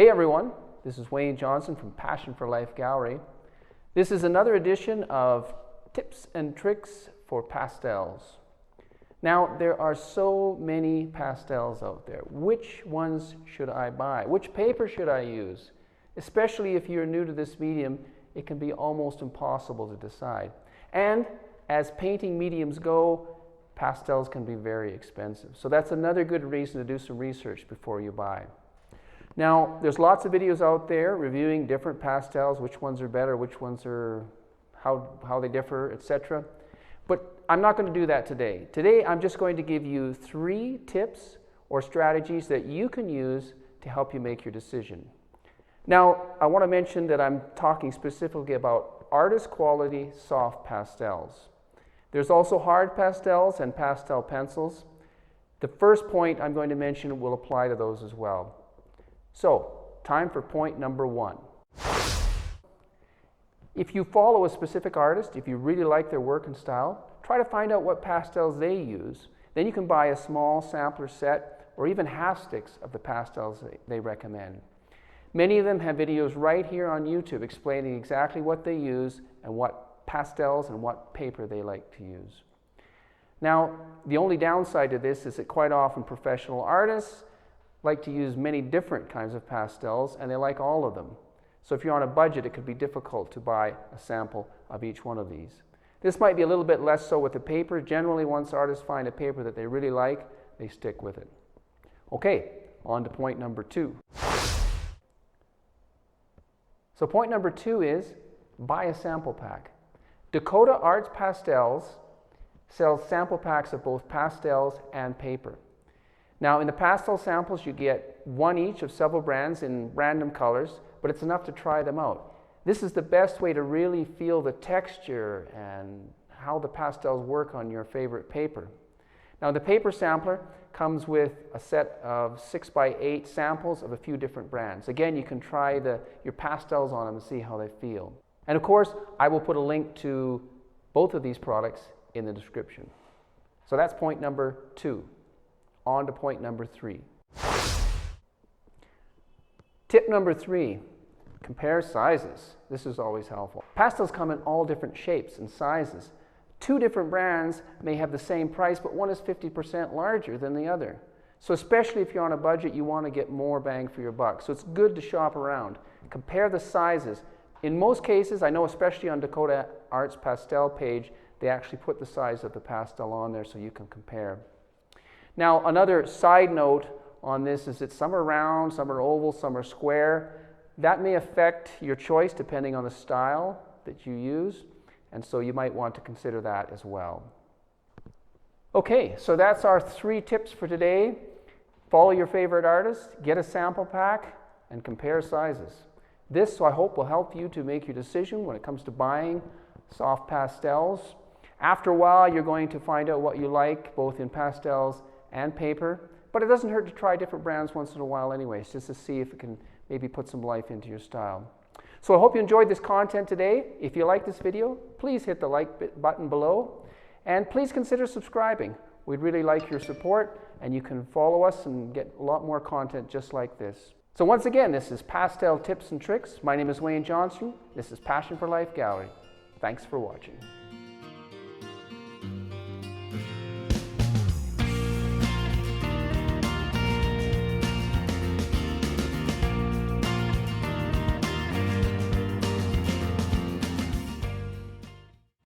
Hey everyone, this is Wayne Johnson from Passion for Life Gallery. This is another edition of Tips and Tricks for Pastels. Now, there are so many pastels out there. Which ones should I buy? Which paper should I use? Especially if you're new to this medium, it can be almost impossible to decide. And as painting mediums go, pastels can be very expensive. So that's another good reason to do some research before you buy. Now, there's lots of videos out there reviewing different pastels, which ones are better, which ones are, how they differ, etc. But I'm not going to do that today. Today, I'm just going to give you 3 tips or strategies that you can use to help you make your decision. Now, I want to mention that I'm talking specifically about artist quality soft pastels. There's also hard pastels and pastel pencils. The first point I'm going to mention will apply to those as well. So, time for point number 1. If you follow a specific artist, if you really like their work and style, try to find out what pastels they use. Then you can buy a small sampler set or even half sticks of the pastels they recommend. Many of them have videos right here on YouTube explaining exactly what they use and what pastels and what paper they like to use. Now, the only downside to this is that quite often professional artists like to use many different kinds of pastels, and they like all of them. So if you're on a budget, it could be difficult to buy a sample of each one of these. This might be a little bit less so with the paper. Generally, once artists find a paper that they really like, they stick with it. Okay, on to point number 2. So point number 2 is buy a sample pack. Dakota Arts Pastels sells sample packs of both pastels and paper. Now, in the pastel samples, you get 1 each of several brands in random colors, but it's enough to try them out. This is the best way to really feel the texture and how the pastels work on your favorite paper. Now, the paper sampler comes with a set of 6x8 samples of a few different brands. Again, you can try your pastels on them and see how they feel. And of course, I will put a link to both of these products in the description. So that's point number 2. On to point number 3. Tip number 3, compare sizes. This is always helpful. Pastels come in all different shapes and sizes. 2 different brands may have the same price, but one is 50% larger than the other. So especially if you're on a budget, you want to get more bang for your buck. So it's good to shop around. Compare the sizes. In most cases, I know especially on Dakota Arts Pastel page, they actually put the size of the pastel on there so you can compare. Now, another side note on this is that some are round, some are oval, some are square. That may affect your choice depending on the style that you use, and so you might want to consider that as well. Okay, so that's our 3 tips for today. Follow your favorite artist, get a sample pack, and compare sizes. This, I hope, will help you to make your decision when it comes to buying soft pastels. After a while, you're going to find out what you like, both in pastels and paper, but it doesn't hurt to try different brands once in a while anyways, just to see if it can maybe put some life into your style. So I hope you enjoyed this content today. If you like this video, please hit the like button below, and please consider subscribing. We'd really like your support, and you can follow us and get a lot more content just like this. So once again, this is Pastel Tips and Tricks. My name is Wayne Johnson. This is Passion for Life Gallery. Thanks for watching.